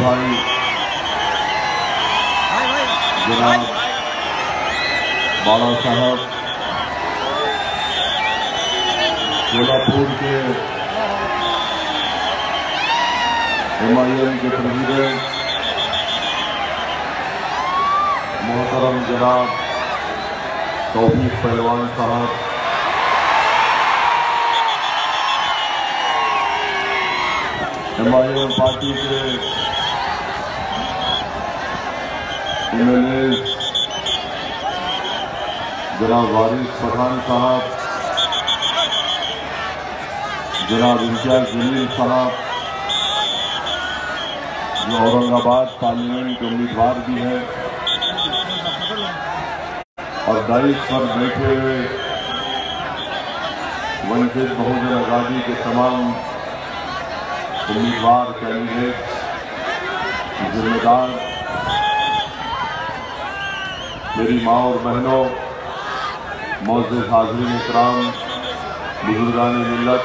भाई जनाब बाला साहब कोल्हापुर के MIM के प्रेसिडेंट मोहतरम जनाब तौफीक पहलवान साहब, MIM पार्टी के MLA जनाब वारिस पठान साहब, जनाब इम्तियाज जलील साहब जो औरंगाबाद पार्लियामेंट के उम्मीदवार भी हैं, और दायिश पर बैठे हुए वंचित बहुजन आजादी के तमाम उम्मीदवार, कैंडिडेट, जिम्मेदार, मेरी माँ और बहनों, मौजूद हाज़रीन इकराम, बुजुर्गान मिल्लत,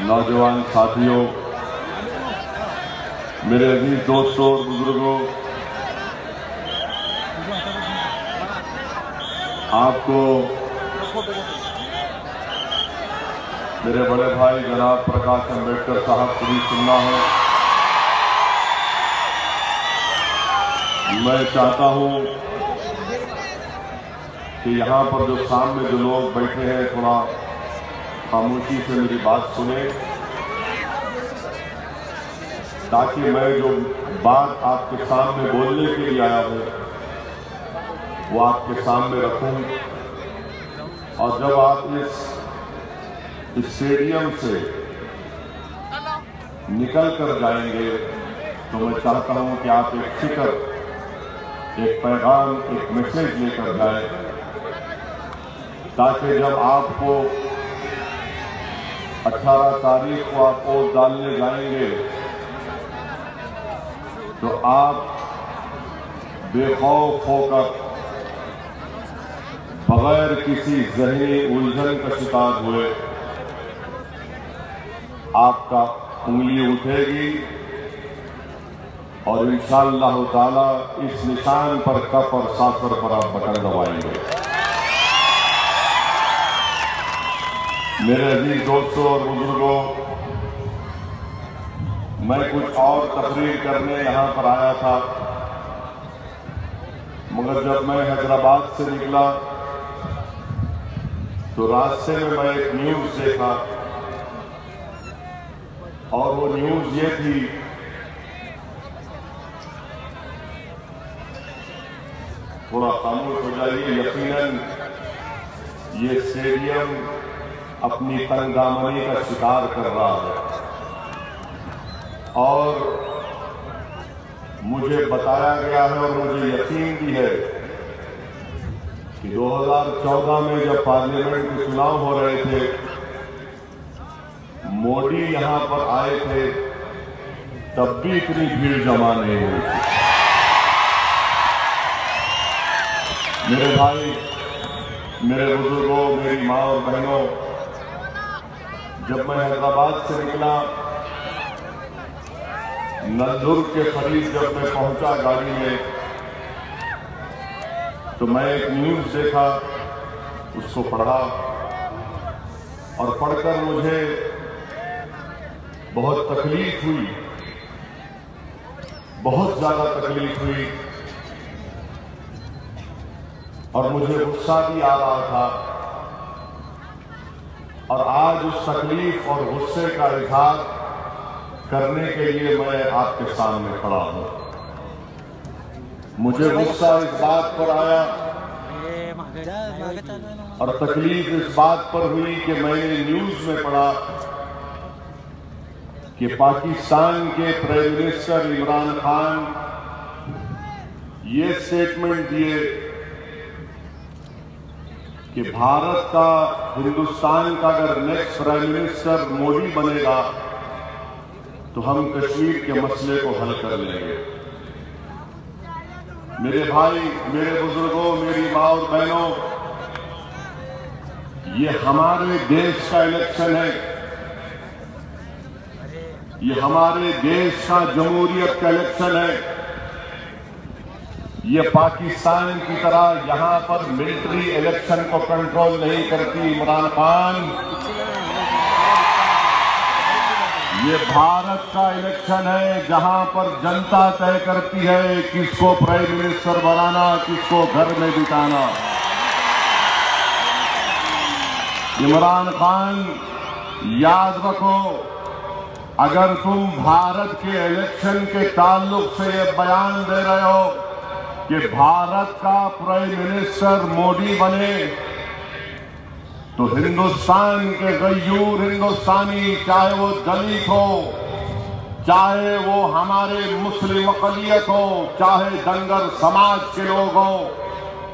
नौजवान साथियों, मेरे अजीज दोस्तों और बुजुर्गों, आपको मेरे बड़े भाई जनाब प्रकाश अम्बेडकर साहब को भी सुनना है। मैं चाहता हूं कि यहाँ पर जो सामने जो लोग बैठे हैं थोड़ा खामोशी से मेरी बात सुने, ताकि मैं जो बात आपके सामने बोलने के लिए आया हूं वो आपके सामने रखूं, और जब आप इस स्टेडियम से निकल कर जाएंगे तो मैं चाहता हूं कि आप एक फिक्र, एक पैगाम, एक मैसेज लेकर जाएं, ताकि जब आपको 18 तारीख को आप वोट डालने जाएंगे तो आप बेखौफ होकर, बगैर किसी ज़हनी उलझन का शिकार हुए, आपका उंगली उठेगी और इंशाअल्लाह ताला इस निशान पर, कप और साफर पर आप बटन दबाएंगे। मेरे अजीज दोस्तों और बुजुर्गों, मैं कुछ और तकरीर करने यहाँ पर आया था, मगर जब मैं हैदराबाद से निकला तो रास्ते में मैं एक न्यूज देखा, और वो न्यूज ये थी थोड़ा खामोश हो जाइए, यकीनन ये स्टेडियम अपनी तंगदामनी का शिकार कर रहा है, और मुझे बताया गया है और मुझे यकीन भी है कि 2014 में जब पार्लियामेंट के चुनाव हो रहे थे, मोदी यहां पर आए थे, तब भी इतनी भीड़ जमा नहीं हुई थी। मेरे भाई, मेरे बुजुर्गों, मेरी माँ और बहनों, जब मैं हैदराबाद से निकला, नलदुर्ग के करीब जब मैं पहुंचा गाड़ी में, तो मैं एक न्यूज देखा, उसको पढ़ा, और पढ़कर मुझे बहुत तकलीफ हुई, बहुत ज्यादा तकलीफ हुई, और मुझे गुस्सा भी आ रहा था, और आज उस तकलीफ और गुस्से का इजहार करने के लिए मैं आपके सामने खड़ा हूं। मुझे गुस्सा इस बात पर आया और तकलीफ इस बात पर हुई कि मैंने न्यूज में पढ़ा कि पाकिस्तान के प्राइम मिनिस्टर इमरान खान ये स्टेटमेंट दिए कि भारत का, हिंदुस्तान का अगर नेक्स्ट प्राइम मिनिस्टर मोदी बनेगा तो हम कश्मीर के मसले को हल कर लेंगे। मेरे भाई, मेरे बुजुर्गों, मेरी माँ और बहनों, ये हमारे देश का इलेक्शन है, ये हमारे देश का जमहूरियत का इलेक्शन है। ये पाकिस्तान की तरह यहां पर मिलिट्री इलेक्शन को कंट्रोल नहीं करती इमरान खान। ये भारत का इलेक्शन है जहां पर जनता तय करती है किसको प्राइम मिनिस्टर बनाना, किसको घर में बिताना। इमरान खान याद रखो, अगर तुम भारत के इलेक्शन के ताल्लुक से ये बयान दे रहे हो कि भारत का प्राइम मिनिस्टर मोदी बने, तो हिंदुस्तान के गयूर हिंदुस्तानी, चाहे वो दलित हो, चाहे वो हमारे मुस्लिम अक़लियत हो, चाहे दंगर समाज के लोग हो,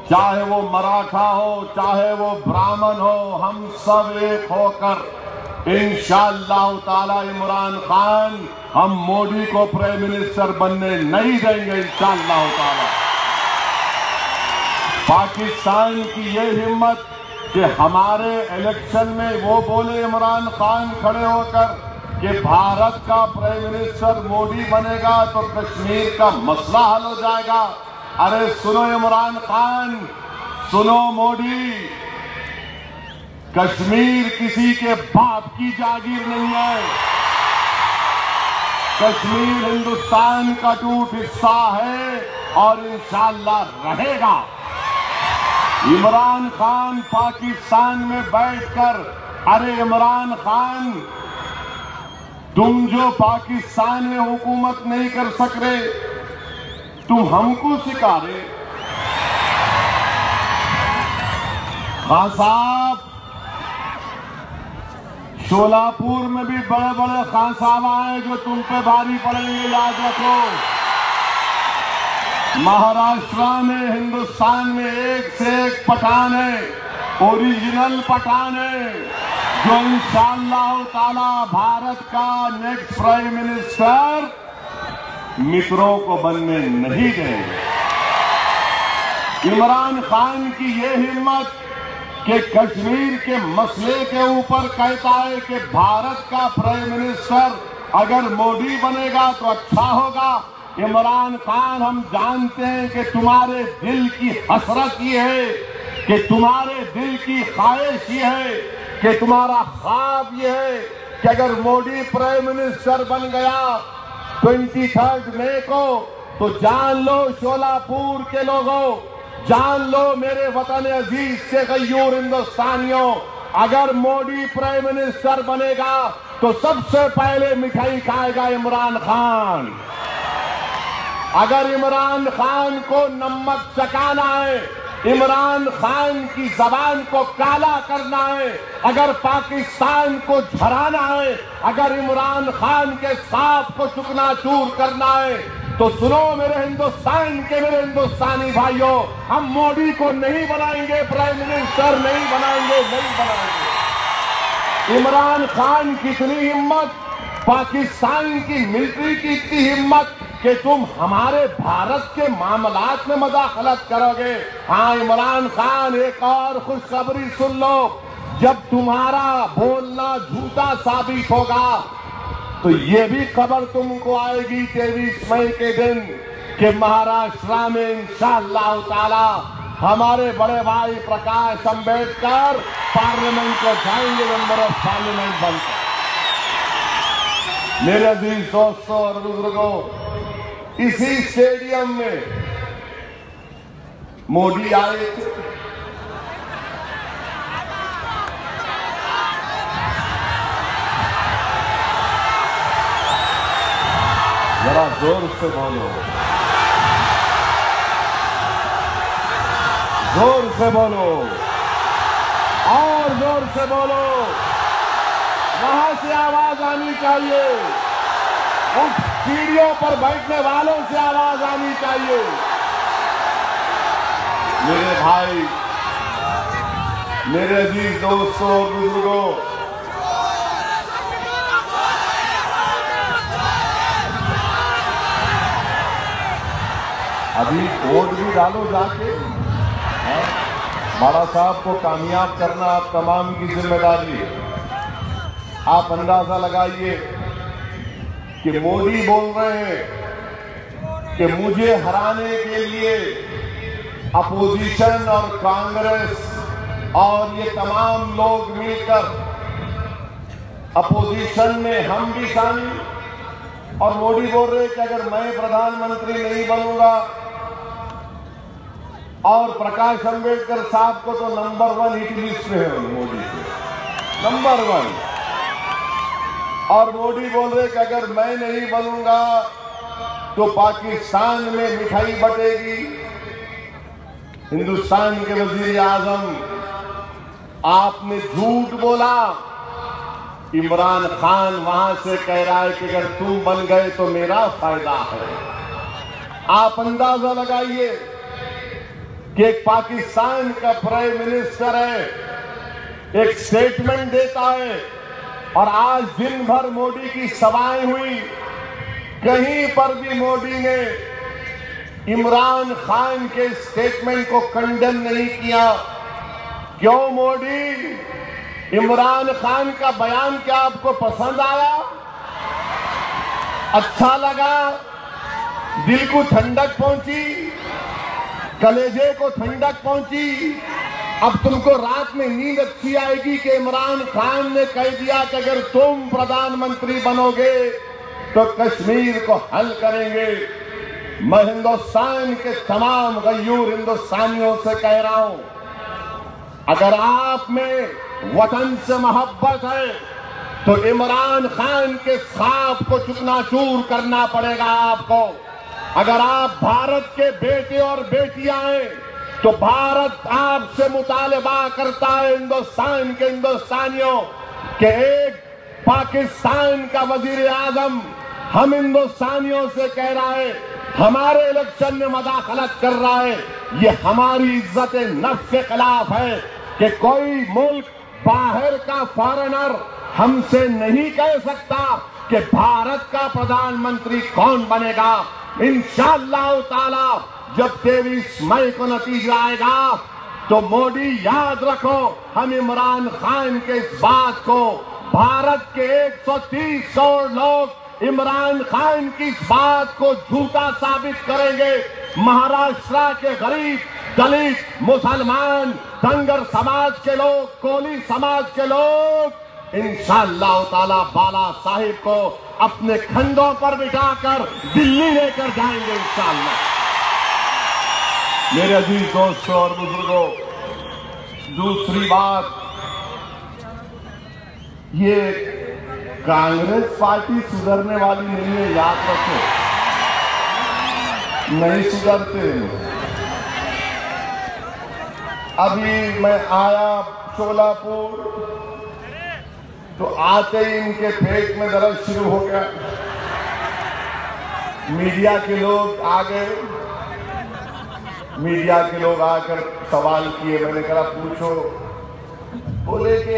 चाहे वो मराठा हो, चाहे वो ब्राह्मण हो, हम सब एक होकर इंशाअल्लाह ताला इमरान खान, हम मोदी को प्राइम मिनिस्टर बनने नहीं देंगे इंशाअल्लाह ताला। पाकिस्तान की ये हिम्मत कि हमारे इलेक्शन में वो बोले इमरान खान खड़े होकर कि भारत का प्राइम मिनिस्टर मोदी बनेगा तो कश्मीर का मसला हल हो जाएगा। अरे सुनो इमरान खान, सुनो मोदी, कश्मीर किसी के बाप की जागीर नहीं है। कश्मीर हिंदुस्तान का टूट हिस्सा है और इंशाअल्लाह रहेगा। इमरान खान पाकिस्तान में बैठकर, अरे इमरान खान, तुम जो पाकिस्तान में हुकूमत नहीं कर सक रहे, तुम हमको सिखा रहे। खान साहब, शोलापुर में भी बड़े बड़े खान साहब आए जो तुम पे भारी पड़ेंगे, याद रखो। महाराष्ट्र में, हिंदुस्तान में एक से एक पठान है, ओरिजिनल पठान है, जो इंशाअल्लाह ताला भारत का नेक्स्ट प्राइम मिनिस्टर मित्रों को बनने नहीं देंगे। इमरान खान की ये हिम्मत कि कश्मीर के मसले के ऊपर कहता है कि भारत का प्राइम मिनिस्टर अगर मोदी बनेगा तो अच्छा होगा। इमरान खान, हम जानते हैं कि तुम्हारे दिल की हसरत ये है, कि तुम्हारे दिल की ख्वाहिश ये है, कि तुम्हारा ख्वाब ये है कि अगर मोदी प्राइम मिनिस्टर बन गया 23 मई को, तो जान लो शोलापुर के लोगों, जान लो मेरे वतन अजीज से गयूर हिंदुस्तानियों, अगर मोदी प्राइम मिनिस्टर बनेगा तो सबसे पहले मिठाई खाएगा इमरान खान। अगर इमरान खान को नमक चकाना है, इमरान खान की जबान को काला करना है, अगर पाकिस्तान को झराना है, अगर इमरान खान के सांप को चूकनाचूर करना है, तो सुनो मेरे हिंदुस्तान के, मेरे हिंदुस्तानी भाइयों, हम मोदी को नहीं बनाएंगे प्राइम मिनिस्टर, नहीं बनाएंगे, नहीं बनाएंगे। इमरान खान की इतनी हिम्मत, पाकिस्तान की मिलिट्री की इतनी हिम्मत कि तुम हमारे भारत के मामलात में मदाखलत करोगे। हाँ इमरान खान, एक और खुशखबरी सुन लो, जब तुम्हारा बोलना झूठा साबित होगा तो ये भी खबर तुमको आएगी 23 मई के दिन कि महाराष्ट्र में इंशाअल्लाह ताला हमारे बड़े भाई प्रकाश अंबेडकर पार्लियामेंट को जाएंगे, मेंबर ऑफ पार्लियामेंट बनकर। मेरे अजीज दोस्तों और बुजुर्गों, इसी स्टेडियम में मोदी आए थे। जरा जोर से बोलो, जोर से बोलो, और जोर से बोलो, वहां से आवाज आनी चाहिए, उन सीढ़ियों पर बैठने वालों से आवाज आनी चाहिए। मेरे भाई, मेरे अजीज दोस्तों और बुजुर्गों, अभी वोट भी डालो जाके। बाला साहब को कामयाब करना आप तमाम की जिम्मेदारी है। आप अंदाजा लगाइए कि मोदी बोल रहे हैं कि मुझे हराने के लिए अपोजिशन और कांग्रेस और ये तमाम लोग मिलकर, अपोजिशन में हम भी शामिल, और मोदी बोल रहे कि अगर मैं प्रधानमंत्री नहीं बनूंगा, और प्रकाश अंबेडकर साहब को तो नंबर 1 हिट लिस्ट में है मोदी के, नंबर 1। और मोदी बोल रहे कि अगर मैं नहीं बनूंगा तो पाकिस्तान में मिठाई बटेगी। हिंदुस्तान के वजीर आजम, आपने झूठ बोला। इमरान खान वहां से कह रहा है कि अगर तुम बन गए तो मेरा फायदा है। आप अंदाजा लगाइए कि एक पाकिस्तान का प्राइम मिनिस्टर है, एक स्टेटमेंट देता है, और आज दिन भर मोदी की सभाएं हुई, कहीं पर भी मोदी ने इमरान खान के स्टेटमेंट को कंडेम नहीं किया। क्यों मोदी? इमरान खान का बयान क्या आपको पसंद आया? अच्छा लगा? दिल को ठंडक पहुंची? कलेजे को ठंडक पहुंची? अब तुमको रात में नींद अच्छी आएगी कि इमरान खान ने कह दिया कि अगर तुम प्रधानमंत्री बनोगे तो कश्मीर को हल करेंगे। मैं हिंदुस्तान के तमाम गयूर हिंदुस्तानियों से कह रहा हूं, अगर आप में वतन से मोहब्बत है तो इमरान खान के ख्वाब को चुकनाचूर करना पड़ेगा आपको। अगर आप भारत के बेटे और बेटियां हैं तो भारत आपसे मुतालबा करता है, हिंदुस्तान के हिंदुस्तानियों, के एक पाकिस्तान का वजीर आजम हम हिंदुस्तानियों से कह रहा है, हमारे इलेक्शन में मदाखलत कर रहा है। ये हमारी इज्जत नफ्स के खिलाफ है कि कोई मुल्क बाहर का फॉरेनर हमसे नहीं कह सकता कि भारत का प्रधानमंत्री कौन बनेगा। इंशाअल्लाह ताला जब 23 मई को नतीजा आएगा तो मोदी याद रखो, हम इमरान खान के इस बात को, भारत के 130 करोड़ लोग इमरान खान की इस बात को झूठा साबित करेंगे। महाराष्ट्र के गरीब, दलित, मुसलमान, धनगर समाज के लोग, कोली समाज के लोग इंशाअल्लाह ताला बाला साहिब को अपने कंधों पर बिठाकर दिल्ली लेकर जाएंगे इंशाअल्लाह। मेरे अजीज दोस्तों और बुजुर्गों, दूसरी बात, ये कांग्रेस पार्टी सुधरने वाली नहीं है, याद रखो, नहीं सुधरते। अभी मैं आया शोलापुर तो आते ही इनके पेट में दर्द शुरू हो गया। मीडिया के लोग आ गए, मीडिया के लोग आकर सवाल किए। मैंने कहा पूछो। बोले कि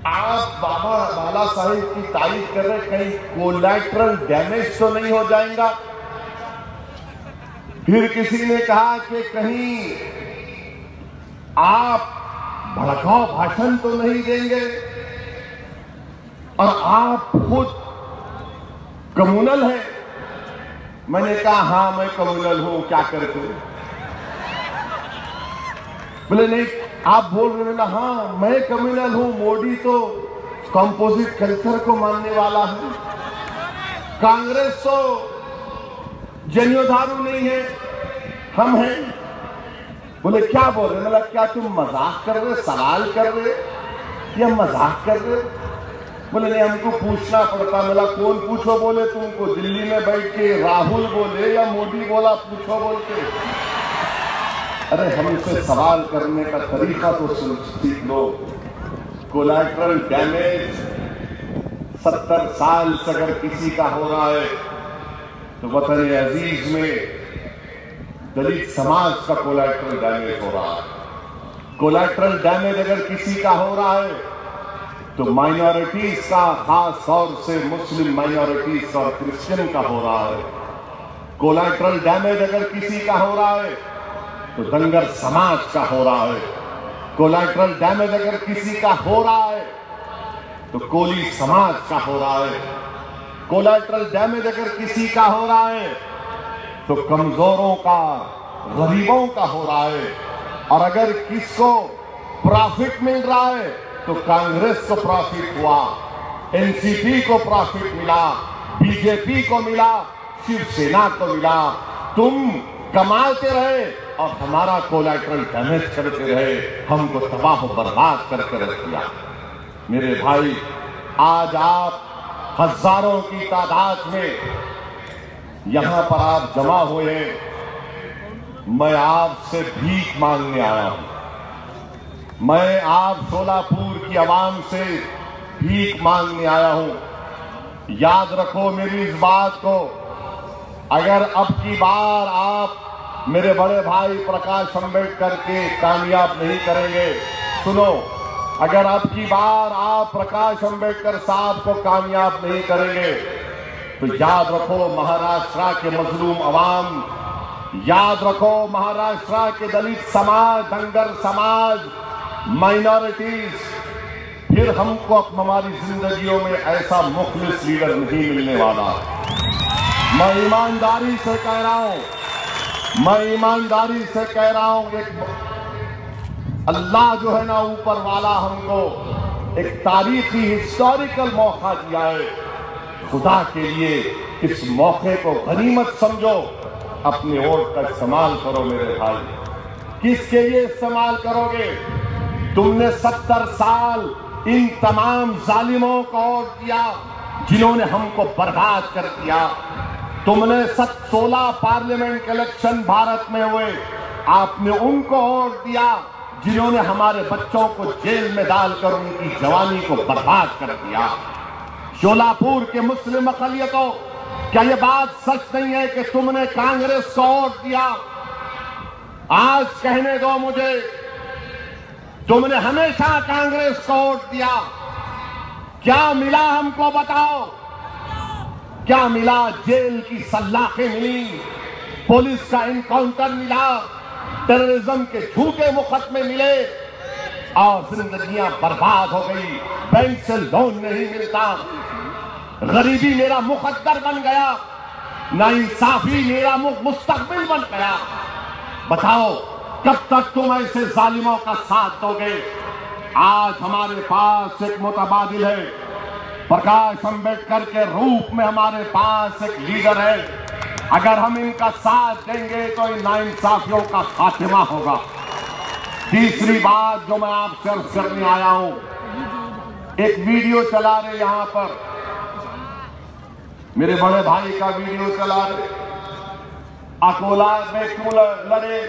आप बाबा बाला साहिब की तारीफ कर रहे, कहीं कोलैटरल डैमेज तो नहीं हो जाएगा? फिर किसी ने कहा कि कहीं आप भड़काऊ भाषण तो नहीं देंगे, और आप खुद कम्युनल हैं। मैंने कहा हाँ मैं कम्युनल हूं, क्या करते? बोले नहीं आप बोल रहे ना, हाँ मैं कम्युनल हूं, मोदी तो कंपोजिट कल्चर को मानने वाला है, कांग्रेस तो जनियोधारू नहीं है, हम हैं। बोले क्या बोल रहे? मतलब क्या तुम मजाक कर रहे, सवाल कर रहे या मजाक कर रहे? बोले नहीं हमको पूछना पड़ता। बोला कौन पूछो? बोले तुमको दिल्ली में बैठ के राहुल बोले या मोदी बोला पूछो बोल के? अरे हमसे सवाल करने का तरीका तो सीख लो। कोलैटरल डैमेज 70 साल से अगर किसी का हो रहा है तो वतन अजीज में दलित समाज का कोलैटरल डैमेज हो रहा है। कोलैटरल डैमेज अगर किसी का हो रहा है तो माइनॉरिटीज का, खास तौर से मुस्लिम माइनॉरिटीज और क्रिश्चियन का हो रहा है। कोलैटरल डैमेज अगर किसी का हो रहा है तो धनगर समाज का हो रहा है। कोलैटरल डैमेज अगर किसी का हो रहा है तो कोली समाज का हो रहा है। कोलैटरल डैमेज अगर किसी का हो रहा है तो कमजोरों का, गरीबों का हो रहा है, और अगर किसको प्रॉफिट मिल रहा है तो कांग्रेस को प्रॉफिट हुआ, एनसीपी को प्रॉफिट मिला, बीजेपी को मिला, शिवसेना को मिला। तुम कमाते रहे और हमारा कोलैटरल डैमेज करते रहे, हमको तबाह बर्बाद करके रख दिया। मेरे भाई, आज आप हजारों की तादाद में यहां पर आप जमा हुए हैं। मैं आपसे भीख मांगने आया हूं। मैं आप शोलापुर की आवाम से भीख मांगने आया हूं। याद रखो मेरी इस बात को, अगर अब की बार आप मेरे बड़े भाई प्रकाश अंबेडकर के कामयाब नहीं करेंगे, सुनो, अगर अब की बार आप प्रकाश अंबेडकर साहब को कामयाब नहीं करेंगे तो याद रखो महाराष्ट्र के मजलूम अवाम, याद रखो महाराष्ट्र के दलित समाज, धनगर समाज, माइनॉरिटीज, फिर हमको हमारी जिंदगियों में ऐसा मुखलिस लीडर नहीं मिलने वाला। मैं ईमानदारी से कह रहा हूं, मैं ईमानदारी से कह रहा हूं, एक अल्लाह जो है ना ऊपर वाला हमको एक तारीखी हिस्टोरिकल मौका दिया है। खुदा के लिए इस मौके को गनीमत समझो, अपने वोट का इस्तेमाल करो मेरे भाई। किसके लिए इस्तेमाल करोगे? तुमने 70 साल इन तमाम जालिमों को वोट दिया जिन्होंने हमको बर्बाद कर दिया। तुमने 16 पार्लियामेंट इलेक्शन भारत में हुए, आपने उनको वोट दिया जिन्होंने हमारे बच्चों को जेल में डालकर उनकी जवानी को बर्बाद कर दिया। शोलापुर के मुस्लिम अक़लियतों, क्या यह बात सच नहीं है कि तुमने कांग्रेस को वोट दिया? आज कहने दो मुझे, तुमने हमेशा कांग्रेस को वोट दिया, क्या मिला हमको बताओ? क्या मिला? जेल की सलाखें मिली, पुलिस का इनकाउंटर मिला, टेररिज्म के झूठे मुकदमे मिले और जिंदगियां बर्बाद हो गई। बैंक से लोन नहीं मिलता, गरीबी मेरा मुकद्दर बन गया, नाइंसाफी मेरा मुस्तकबिल बन गया। बताओ कब तक तुम ऐसे जालिमों का साथ दोगे? आज हमारे पास एक मुतबादिल है, प्रकाश अंबेडकर के रूप में हमारे पास एक लीडर है। अगर हम इनका साथ देंगे तो इन नाइंसाफियों का खात्मा होगा। तीसरी बात जो मैं आपसे अर्ज करने आया हूं, एक वीडियो चला रहे यहां पर, मेरे बड़े भाई का वीडियो चला रहे, अकोला में क्यों लड़े,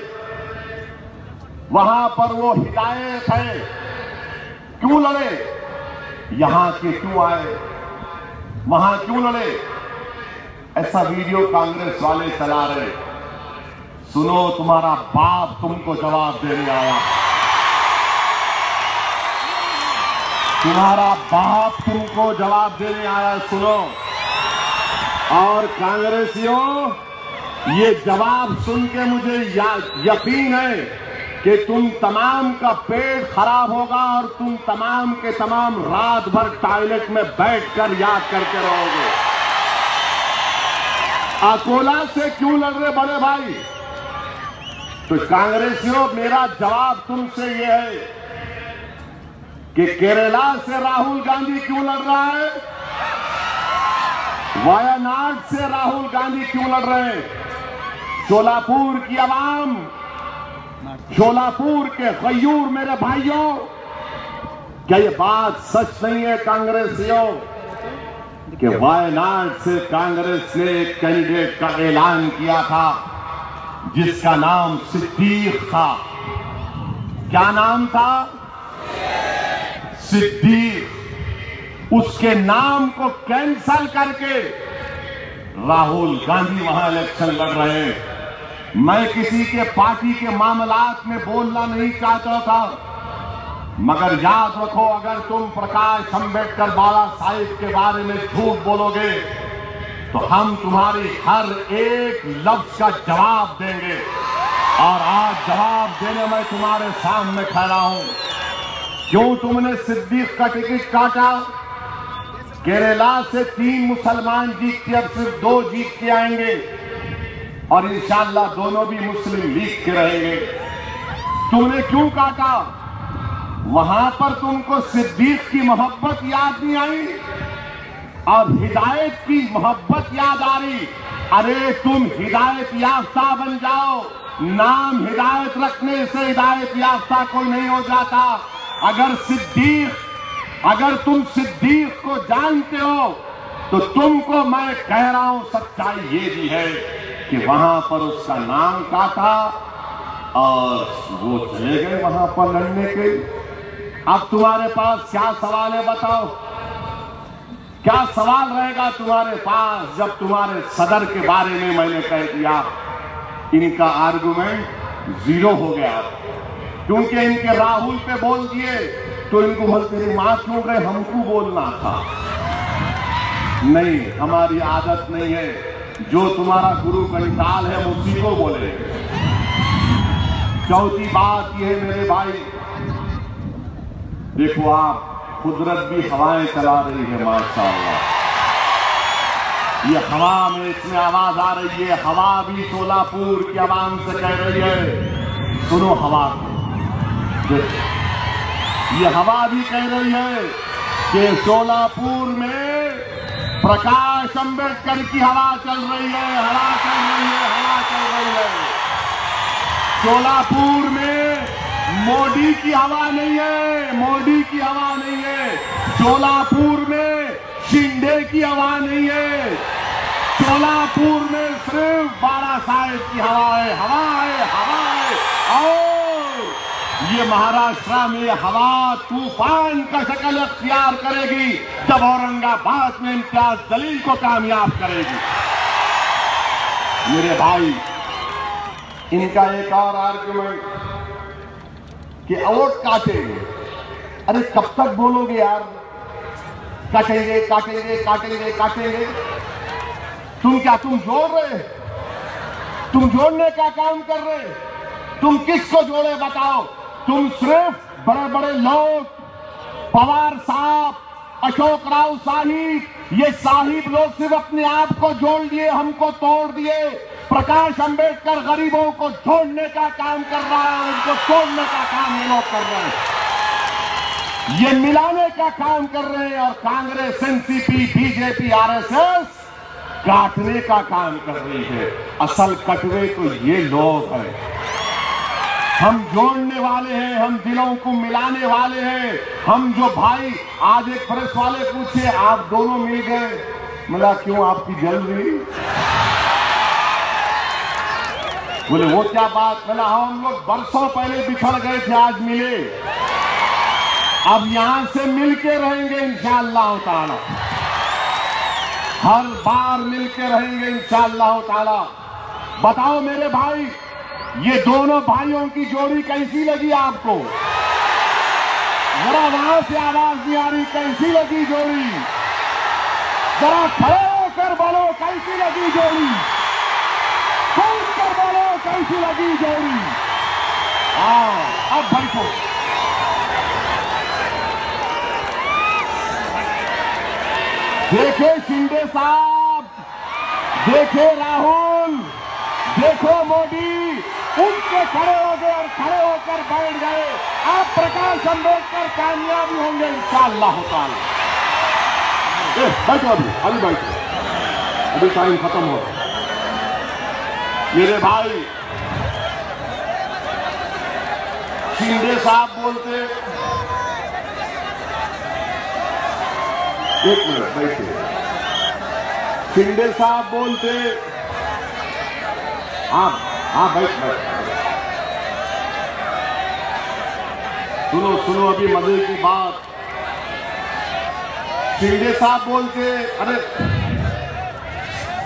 वहां पर वो हिदायत है, क्यों लड़े? यहां के क्यों आए, वहां क्यों लड़े? ऐसा वीडियो कांग्रेस वाले चला रहे। सुनो, तुम्हारा बाप तुमको जवाब देने आया, तुम्हारा बाप तुमको जवाब देने आया। सुनो, और कांग्रेसियों, ये जवाब सुन के मुझे यकीन है कि तुम तमाम का पेट खराब होगा और तुम तमाम के तमाम रात भर टॉयलेट में बैठकर याद करके रहोगे। अकोला से क्यों लड़ रहे बड़े भाई? तो कांग्रेसियों, मेरा जवाब तुमसे यह है कि केरला से राहुल गांधी क्यों लड़ रहा है, वायनाड से राहुल गांधी क्यों लड़ रहे हैं, शोलापुर की आवाम, शोलापुर के गयूर मेरे भाइयों, क्या ये बात सच नहीं है कांग्रेसियों कि वायनाड से कांग्रेस ने एक कैंडिडेट का ऐलान किया था जिसका नाम सिद्दीक था? क्या नाम था? सिद्दीक। उसके नाम को कैंसल करके राहुल गांधी वहां इलेक्शन लड़ रहे हैं। मैं किसी के पार्टी के मामलात में बोलना नहीं चाहता था, मगर याद रखो, अगर तुम प्रकाश अंबेडकर बाबा साहिब के बारे में झूठ बोलोगे तो हम तुम्हारी हर एक लफ्ज का जवाब देंगे। और आज जवाब देने में तुम्हारे सामने खड़ा हूं। क्यों तुमने सिद्दीक का टिकट काटा? केरला से 3 मुसलमान जीत के अब सिर्फ 2 जीत के आएंगे और इंशाअल्लाह दोनों भी मुस्लिम लीग के रहेंगे। तुमने क्यों काटा? वहां पर तुमको सिद्दीक की मोहब्बत याद नहीं आई और हिदायत की मोहब्बत याद आ रही। अरे तुम हिदायत याफ्ता बन जाओ। नाम हिदायत रखने से हिदायत याफ्ता कोई नहीं हो जाता। अगर तुम सिद्दीक को जानते हो तो तुमको मैं कह रहा हूं सच्चाई ये भी है कि वहां पर उसका नाम काटा और वो चले गए वहां पर लड़ने के। अब तुम्हारे पास क्या सवाल है बताओ? क्या सवाल रहेगा तुम्हारे पास जब तुम्हारे सदर के बारे में मैंने कह दिया? इनका आर्गुमेंट 0 हो गया क्योंकि इनके राहुल पे बोल दिए तो इनको बोलते तेरी मां क्यों गए, हमको बोलना था। नहीं, हमारी आदत नहीं है। जो तुम्हारा गुरु कंटाल है उसी को बोले। चौथी बात यह है मेरे भाई, देखो आप कुदरत भी हवाएं चला रही है माशाअल्लाह। ये हवा में इसमें आवाज आ रही है। हवा भी सोलापुर की आवाम से कह रही है सुनो हवा को। ये हवा भी कह रही है कि सोलापुर में प्रकाश अंबेडकर की हवा चल रही है, हवा चल रही है, हवा चल रही है। सोलापुर में मोदी की हवा नहीं है, मोदी की हवा नहीं है। सोलापुर में शिंदे की हवा नहीं है। सोलापुर में सिर्फ बाला साहेब की हवा है, हवा है, हवा है। और ये महाराष्ट्र में हवा तूफान का शक्ल अख्तियार करेगी जब औरंगाबाद में इम्तियाज जलील को कामयाब करेगी। मेरे भाई, इनका एक और आर्गुमेंट कि वोट काटेंगे। अरे कब तक बोलोगे यार? काटेंगे काटेंगे काटेंगे काटेंगे। तुम जोड़ रहे? तुम जोड़ने का काम कर रहे? तुम किसको जोड़े बताओ? तुम सिर्फ बड़े बड़े लोग, पवार साहब, अशोक राव साहिब, ये साहिब लोग सिर्फ अपने आप को जोड़ लिए, हमको तोड़ दिए। प्रकाश अंबेडकर गरीबों को जोड़ने का काम कर रहा है, उनको तोड़ने का काम ये लोग कर रहे हैं। ये मिलाने का काम कर रहे हैं और कांग्रेस, एनसीपी, बीजेपी, आरएसएस काटने का काम कर रही है। असल कटवे तो ये लोग हैं। हम जोड़ने वाले हैं, हम दिलों को मिलाने वाले हैं। हम जो भाई, आज एक प्रेस वाले पूछे आप दोनों मिल गए, मिला क्यों आपकी जल रही? बोले वो क्या बात? मिला हम लोग बरसों पहले बिछड़ गए थे, आज मिले। अब यहां से मिलके रहेंगे इंशाअल्लाह ताला, हर बार मिलके रहेंगे इंशाअल्लाह ताला। बताओ मेरे भाई, ये दोनों भाइयों की जोड़ी कैसी लगी आपको? जरा वहां से आवाज नहीं आ रही, कैसी लगी जोड़ी? जरा खड़े होकर बोलो कैसी लगी जोड़ी? कूद कर बोलो कैसी लगी जोड़ी? हाँ, अब बैठो। देखे शिंदे साहब, देखे राहुल, देखो मोदी, उनके खड़े हो गए और खड़े होकर बैठ गए। आप प्रकाश अंबेडकर कामयाब होंगे इंशाअल्लाह ताला। बैठो, अभी बैठो, अभी टाइम खत्म हो। मेरे भाई, शिंदे साहब बोलते, एक मिनट बैठे। शिंदे साहब बोलते, हाँ बैठ। सुनो अभी मजे की बात। शिंदे साहब बोलते, अरे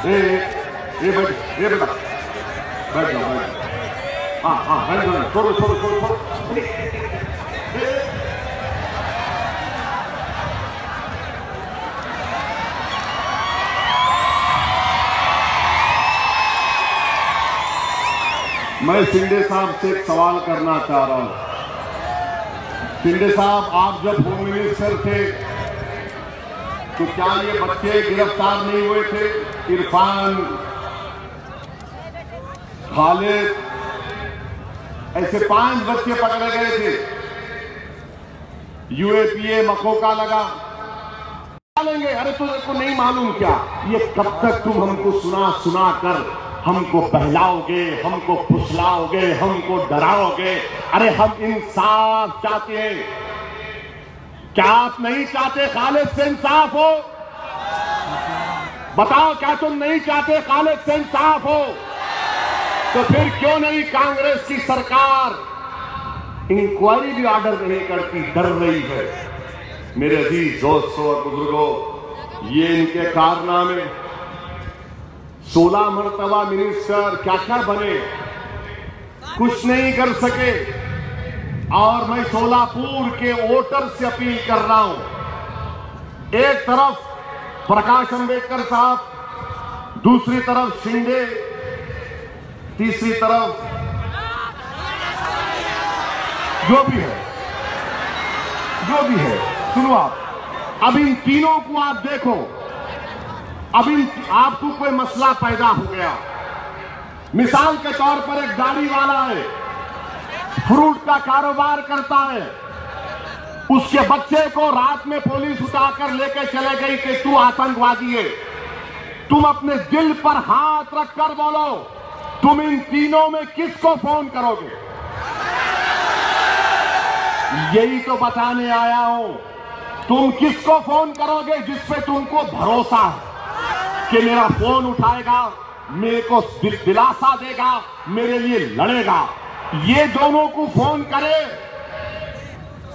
ए बेटा बैठ जाओ। हाँ बैठ जाओ, छोड़ो। मैं शिंदे साहब से एक सवाल करना चाह रहा हूं। शिंदे साहब, आप जब होम मिनिस्टर थे तो क्या ये बच्चे गिरफ्तार नहीं हुए थे? इरफान, खालिद, ऐसे 5 बच्चे पकड़े गए थे। यूएपीए मखौका लगा लेंगे। अरे तुमको नहीं मालूम क्या? ये कब तक तुम हमको सुना सुना कर हमको बहलाओगे, हमको फुसलाओगे, हमको डराओगे? अरे हम इंसाफ चाहते हैं। क्या आप नहीं चाहते खालिद से इंसाफ हो? बताओ, क्या तुम नहीं चाहते खालिद से इंसाफ हो? तो फिर क्यों नहीं कांग्रेस की सरकार इंक्वायरी भी ऑर्डर नहीं करती, डर रही है? मेरे अजीज दोस्तों और बुजुर्गों, ये इनके कारनामे। 16 मरतबा मिनिस्टर क्या क्या बने, कुछ नहीं कर सके। और मैं सोलापुर के वोटर से अपील कर रहा हूं, एक तरफ प्रकाश अंबेडकर साहब, दूसरी तरफ शिंदे, तीसरी तरफ जो भी है, सुनो आप, अब इन तीनों को आप देखो। अब आपको कोई मसला पैदा हो गया। मिसाल के तौर पर एक दाढ़ी वाला है, फ्रूट का कारोबार करता है, उसके बच्चे को रात में पुलिस उठाकर लेके चले गई कि तू आतंकवादी है। तुम अपने दिल पर हाथ रखकर बोलो, तुम इन तीनों में किसको फोन करोगे? यही तो बताने आया हूं। तुम किसको फोन करोगे जिस पे तुमको भरोसा है कि मेरा फोन उठाएगा, मेरे को दिलासा देगा, मेरे लिए लड़ेगा? ये दोनों को फोन करे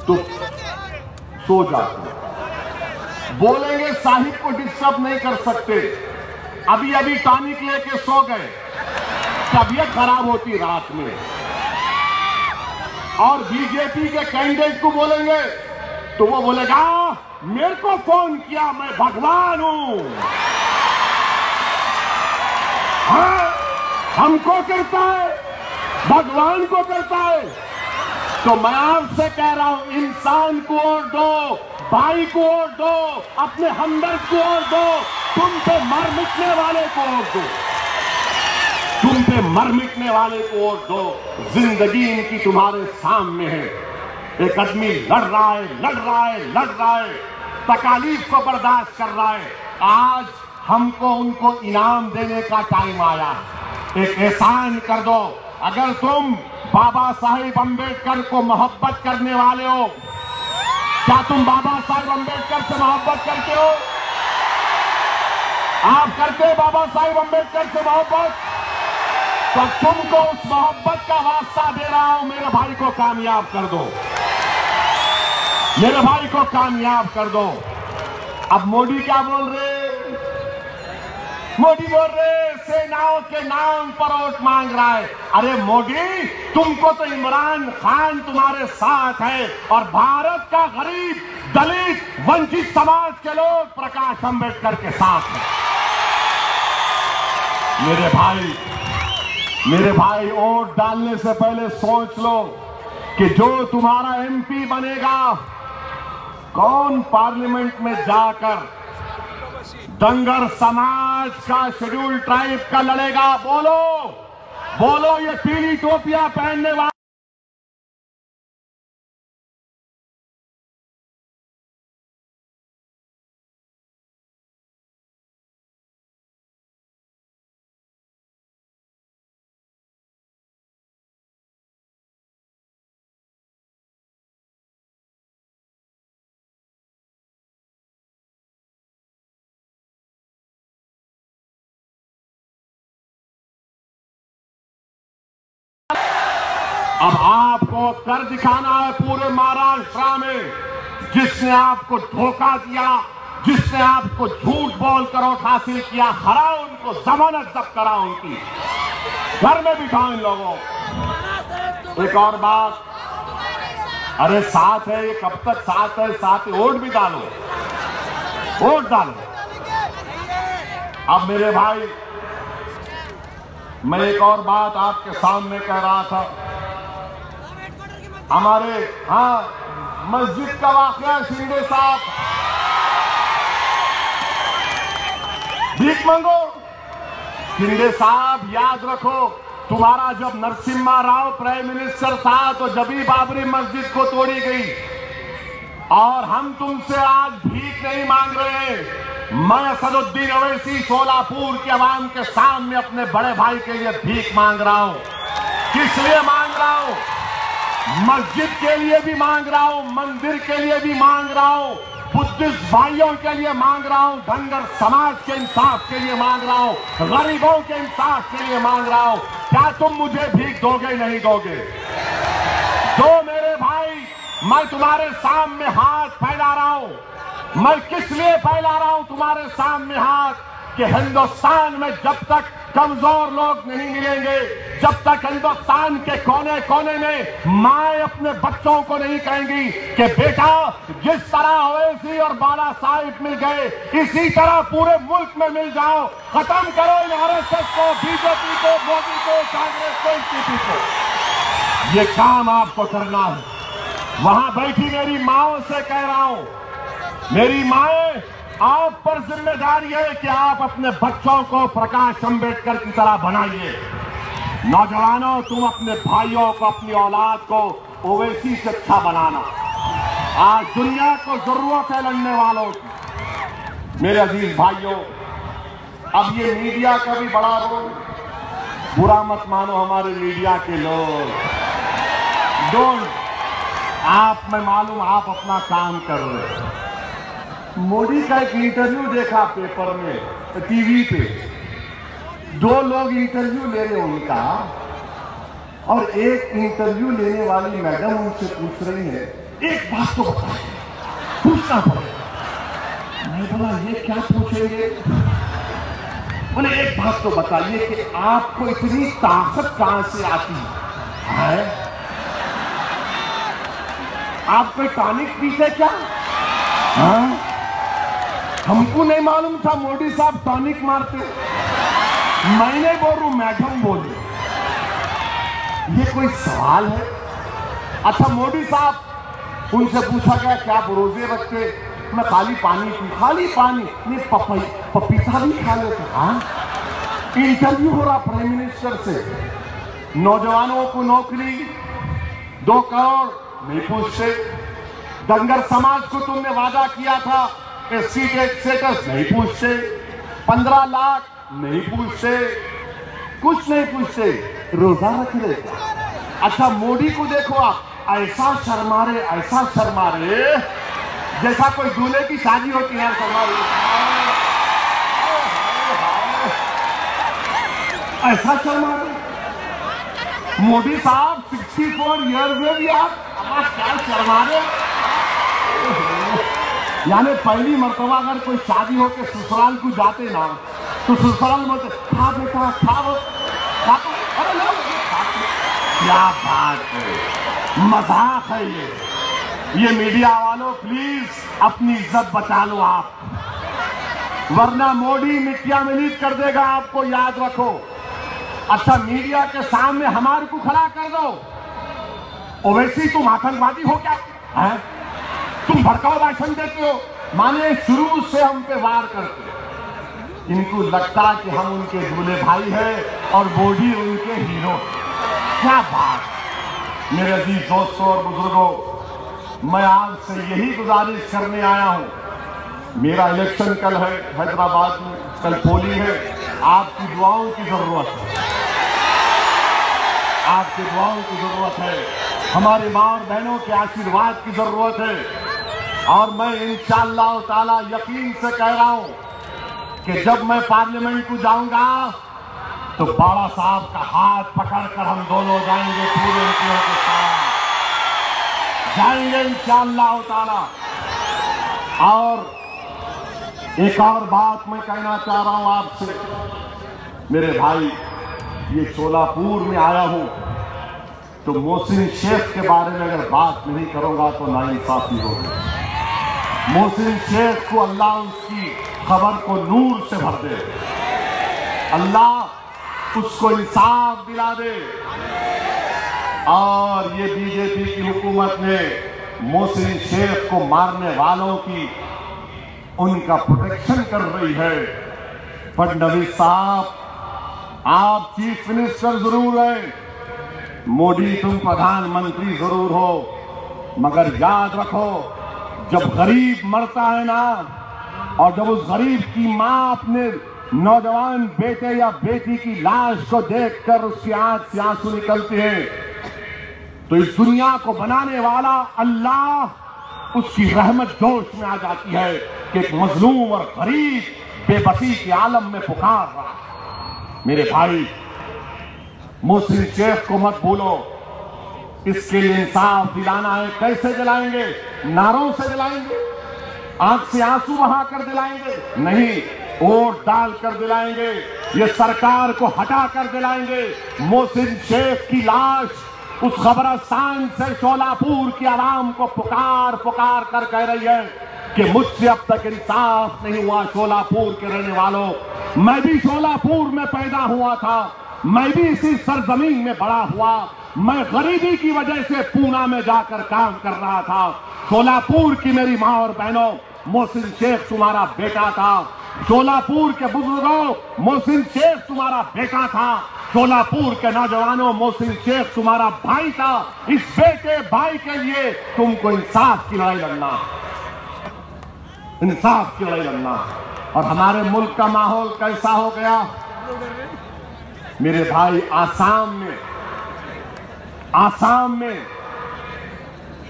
तो सो जाते। बोलेंगे साहिब को डिस्टर्ब नहीं कर सकते, अभी अभी टॉनिक लेके सो गए, तबीयत खराब होती रात में। और बीजेपी के कैंडिडेट को बोलेंगे तो वो बोलेगा मेरे को फोन किया, मैं भगवान हूं। हाँ, हमको करता है, भगवान को करता है। तो मैं आपसे कह रहा हूं, इंसान को वोट दो, भाई को वोट दो, अपने हमदर्द को वोट दो, तुम पे मर मिटने वाले को वोट दो, तुम पे मर मिटने वाले को वोट दो। जिंदगी इनकी तुम्हारे सामने है। एक आदमी लड़ रहा है, तकालीफ को बर्दाश्त कर रहा है। आज हमको उनको इनाम देने का टाइम आया। एक एहसान कर दो, अगर तुम बाबा साहिब अंबेडकर को मोहब्बत करने वाले हो, क्या तुम बाबा साहिब अंबेडकर से मोहब्बत करते हो? आप करते हो बाबा साहिब अंबेडकर से मोहब्बत? तो तुमको उस मोहब्बत का वास्ता दे रहा हूं, मेरे भाई को कामयाब कर दो, मेरे भाई को कामयाब कर दो। अब मोदी क्या बोल रहे? मोदी बोल रहे सेनाओं के नाम पर वोट मांग रहा है। अरे मोदी, तुमको तो इमरान खान तुम्हारे साथ है और भारत का गरीब, दलित, वंचित समाज के लोग प्रकाश अंबेडकर के साथ हैं। मेरे भाई, वोट डालने से पहले सोच लो कि जो तुम्हारा एमपी बनेगा, कौन पार्लियामेंट में जाकर दंगर समाज का, शेड्यूल ट्राइब का लड़ेगा? बोलो ये पीली टोपियां पहनने वाले अब आपको कर दिखाना है पूरे महाराष्ट्र में। जिसने आपको धोखा दिया, जिसने आपको झूठ बोलकर वोट हासिल किया, हराओ उनको, जमानत जब्त कराओ उनकी, घर में बिठाओ इन लोगों। एक और बात, अरे साथ है, ये कब तक साथ है? साथ वोट भी डालो, वोट डालो। अब मेरे भाई, मैं एक और बात आपके सामने कह रहा था। हमारे मस्जिद का वाकया, शिंदे साहब भीख मांगो। शिंदे साहब याद रखो, तुम्हारा जब नरसिम्हा राव प्राइम मिनिस्टर था तो जब ही बाबरी मस्जिद को तोड़ी गई, और हम तुमसे आज भीख नहीं मांग रहे। मैं असदुद्दीन अवैसी सोलापुर के अवाम के सामने अपने बड़े भाई के लिए भीख मांग रहा हूं। किस लिए मांग रहा हूं? मस्जिद के लिए भी मांग रहा हूं, मंदिर के लिए भी मांग रहा हूं, बुद्धिस्ट भाइयों के लिए मांग रहा हूं, धनगर समाज के इंसाफ के लिए मांग रहा हूं, गरीबों के इंसाफ के लिए मांग रहा हूं। क्या तुम मुझे भीख दोगे? नहीं दोगे? दो मेरे भाई, मैं तुम्हारे सामने हाथ फैला रहा हूं। मैं किस लिए फैला रहा हूं तुम्हारे सामने हाथ? कि हिंदुस्तान में जब तक कमजोर लोग नहीं मिलेंगे, जब तक हिंदुस्तान के कोने कोने में माए अपने बच्चों को नहीं कहेंगी कि बेटा जिस तरह ओवैसी और बाला साहिब मिल गए, इसी तरह पूरे मुल्क में मिल जाओ। खत्म करो इन आरएसएस को, बीजेपी को, मोदी को, कांग्रेस को, एनसीपी को। ये काम आपको करना है। वहां बैठी मेरी माओं से कह रहा हूं, मेरी माएं, आप पर जिम्मेदारी है कि आप अपने बच्चों को प्रकाश अंबेडकर की तरह बनाइए। नौजवानों, तुम अपने भाइयों को, अपनी औलाद को ओवैसी से अच्छा बनाना। आज दुनिया को जरूरत है लड़ने वालों की। मेरे अजीज भाइयों, अब ये मीडिया का भी बड़ा रोल, बुरा मत मानो हमारे मीडिया के लोग, डोंट, आप में मालूम आप अपना काम कर रहे हैं। मोदी का एक इंटरव्यू देखा पेपर में, टीवी पे, दो लोग इंटरव्यू ले रहे उनका, और एक इंटरव्यू लेने वाली मैडम उनसे पूछ रही है, एक बात तो बताइए, पूछना पड़ेगा। मैं बोला ये क्या पूछेंगे? बोले एक बात तो बताइए कि आपको इतनी ताकत कहां से आती है? आप कोई टॉनिक पीते क्या? हाँ? हमको नहीं मालूम था मोदी साहब टॉनिक मारते। मैंने बोल रहा हूं, मैडम बोले, ये कोई सवाल है? अच्छा मोदी साहब, उनसे पूछा गया क्या रोजे रखते? मैं खाली पानी पी। खाली पानी नहीं, पपीता भी खा लेते। हाँ? इंटरव्यू हो रहा प्राइम मिनिस्टर से। नौजवानों को नौकरी 2 करोड़ नहीं पूछते। धनगर समाज को तुमने वादा किया था, एससी के स्टेटस नहीं पूछते। 15 लाख नहीं पूछते, कुछ नहीं पूछते, रोजा रख ले। अच्छा मोदी को देखो आप, ऐसा शर्मा रहे, ऐसा शर्मा रहे जैसा कोई दूल्हे की शादी होती है। शर्मा रहे, ऐसा शर्मा रहे। मोदी साहब 64 ईयर्स में भी आप क्या शर्मा रहे? यानी पहली मर्तबा अगर कोई शादी हो के ससुराल को जाते ना, तो ससुराल में खा बेटा खाओ, अरे लो, क्या बात है, मजाक है ये मीडिया वालों प्लीज अपनी इज्जत बचा लो आप, वरना मोदी मिट्टिया मिलीत कर देगा आपको, याद रखो। अच्छा मीडिया के सामने हमारे को खड़ा कर दो, ओवैसी तुम आतंकवादी हो क्या है? तुम भड़काऊ भाषण देते हो, माने शुरू से हम पे वार करते। इनको लगता कि हम उनके दूल्हे भाई हैं और मोदी उनके हीरो। क्या बात। मेरे अजीज दोस्तों और बुजुर्गों, मैं आज से यही गुजारिश करने आया हूं। मेरा इलेक्शन कल है हैदराबाद में, कल पोलिंग है। आपकी दुआओं की जरूरत है, आपकी दुआओं की जरूरत है, हमारी मां और बहनों के आशीर्वाद की जरूरत है। और मैं इंशाअल्लाह ताला यकीन से कह रहा हूं कि जब मैं पार्लियामेंट को जाऊंगा तो बाला साहब का हाथ पकड़कर हम दोनों जाएंगे, पूरे एमपीओ के साथ जाएंगे इंशाअल्लाह ताला। और एक और बात मैं कहना चाह रहा हूं आपसे, मेरे भाई, ये सोलापुर में आया हूं तो मोहसिन शेख के बारे में अगर बात नहीं करूंगा तो नाइंसाफी होगी। मोहसिन शेख को अल्लाह उसकी खबर को नूर से भर दे, अल्लाह उसको इंसाफ दिला दे। और ये बीजेपी की हुकूमत ने मोहसिन शेख को मारने वालों की, उनका प्रोटेक्शन कर रही है। फडणवीस साहब, आप चीफ मिनिस्टर जरूर हैं, मोदी तुम प्रधानमंत्री जरूर हो, मगर याद रखो जब गरीब मरता है ना, और जब उस गरीब की मां अपने नौजवान बेटे या बेटी की लाश को देखकर उसकी आंख से आंसू निकलते हैं, तो इस दुनिया को बनाने वाला अल्लाह उसकी रहमत जोश में आ जाती है कि एक मजलूम और गरीब बेबसी के आलम में पुकार रहा है। मेरे भाई, मोहसिन शेख को मत भूलो, इसके लिए इंसाफ दिलाना है। कैसे दिलाएंगे? नारों से दिलाएंगे? आंख से आंसू बहाकर दिलाएंगे? नहीं, वोट डालकर दिलाएंगे। ये सरकार को हटाकर दिलाएंगे। मोहसिन शेख की लाश उस खबरस्तान से शोलापुर की आवाम को पुकार पुकार कर कह रही है कि मुझसे अब तक इंसाफ नहीं हुआ। शोलापुर के रहने वालों, मैं भी शोलापुर में पैदा हुआ था, मैं भी इसी सरजमीन में बड़ा हुआ। मैं गरीबी की वजह से पूना में जाकर काम कर रहा था। शोलापुर की मेरी माँ और बहनों, मोहसिन शेख तुम्हारा बेटा था। शोलापुर के बुजुर्गों, मोहसिन शेख तुम्हारा बेटा था। शोलापुर के नौजवानों, मोहसिन शेख तुम्हारा भाई था। इस बेटे भाई के लिए तुमको इंसाफ की लड़ाई लड़ना, इंसाफ की लड़ाई लड़ना। और हमारे मुल्क का माहौल कैसा हो गया मेरे भाई? आसाम में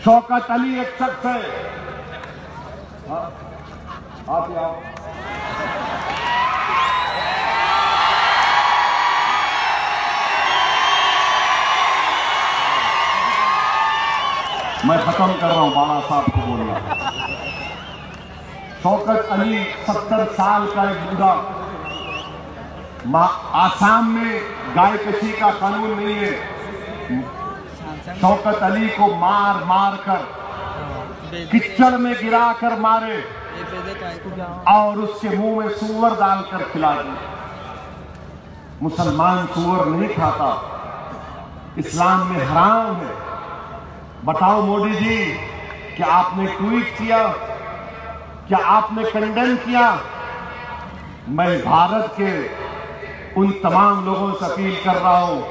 शौकत अली एक शख्स है। आप आओ। मैं खत्म कर रहा हूं, बाला साहब को बोलना। शौकत अली 70 साल का एक बूढ़ा, आसाम में गाय कशी का कानून नहीं है। शौकत अली को मार मार कर कीचड़ में गिरा कर मारे और उसके मुंह में सूअर डालकर खिला दी। मुसलमान सूअर नहीं खाता, इस्लाम में हराम है। बताओ मोदी जी, क्या आपने ट्वीट किया? क्या आपने कंडेम किया? मैं भारत के उन तमाम लोगों से अपील कर रहा हूं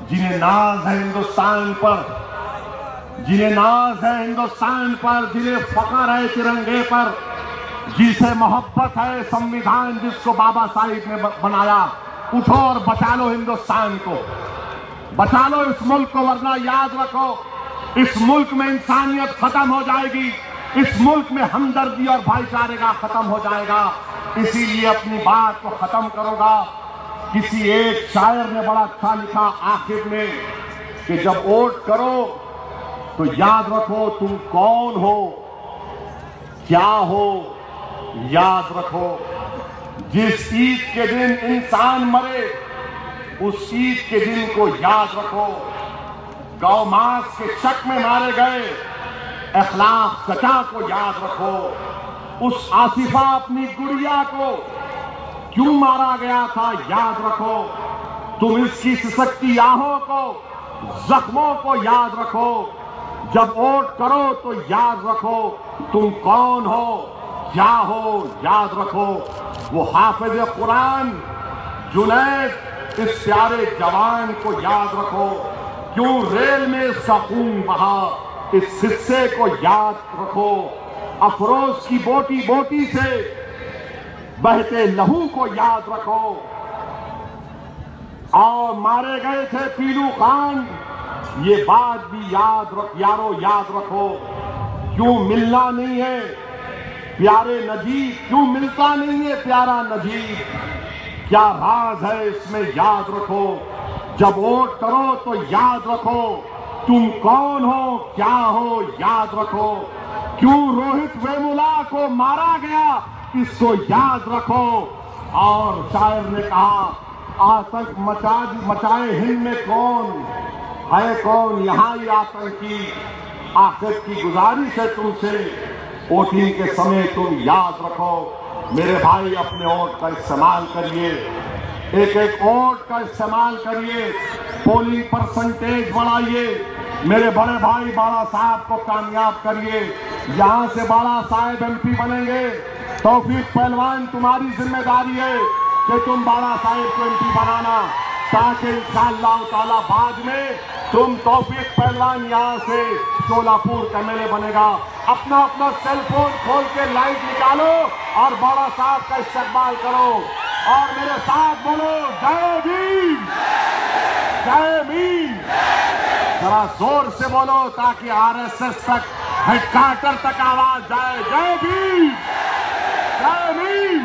जिन्हें नाज है हिंदुस्तान पर, जिन्हें नाज है हिंदुस्तान पर, जिन्हें फख्र है तिरंगे पर, जिसे मोहब्बत है संविधान जिसको बाबा साहिब ने बनाया। उठो और बचा लो हिंदुस्तान को, बचा लो इस मुल्क को, वरना याद रखो इस मुल्क में इंसानियत खत्म हो जाएगी, इस मुल्क में हमदर्दी और भाईचारे का खत्म हो जाएगा। इसीलिए अपनी बात को खत्म करूंगा। किसी एक शायर ने बड़ा अच्छा लिखा आखिर में कि जब वोट करो तो याद रखो तुम कौन हो, क्या हो, याद रखो। जिस ईद के दिन इंसान मरे उस ईद के दिन को याद रखो। गौ मांस के शक में मारे गए अखलाक सचा को याद रखो। उस आसिफा अपनी गुड़िया को क्यों मारा गया था याद रखो। तुम इसकी सिसकती आहों को, जख्मों को याद रखो। जब वोट करो तो याद रखो तुम कौन हो, क्या हो, याद रखो। वो हाफिज कुरान जुनैद इस प्यारे जवान को याद रखो। क्यों रेल में इसका खून बहा, इस हिस्से को याद रखो। अफरोज की बोटी बोटी से बहते लहू को याद रखो। और मारे गए थे पीलू खान, ये बात भी यारो याद रखो। क्यों मिलना नहीं है प्यारे नजीब, क्यों मिलता नहीं है प्यारा नजीब, क्या राज है इसमें याद रखो। जब वोट करो तो याद रखो तुम कौन हो, क्या हो, याद रखो। क्यों रोहित वेमुला को मारा गया इसको याद रखो। और शायर ने कहा आतंक मचाए हिंद में कौन है, कौन यहाँ ही आतंकी। आखिर की गुजारिश है तुमसे, वोटिंग के समय तुम याद रखो। मेरे भाई अपने वोट का इस्तेमाल करिए, एक एक वोट का इस्तेमाल करिए, पोलिंग परसेंटेज बढ़ाइए। मेरे बड़े भाई बाला साहब को कामयाब करिए, यहाँ से बाला साहब MP बनेंगे। तौफीक पहलवान तुम्हारी जिम्मेदारी है। कि तुम बाला साहेब को एमपी बनाना, ताकि इंशाअल्लाह ताला बाद में तुम तौफीक पहलवान यहां से शोलापुर का एमएलए बनेगा। अपना अपना सेल फोन खोल के लाइव निकालो और बाला साहब का इस्तेमाल करो और मेरे साथ बोलो जय भीम, जय भीम। जरा जोर से बोलो ताकि आरएसएस तक, हेडक्वार्टर तक आवाज जाए। जय भीम, जय भीम।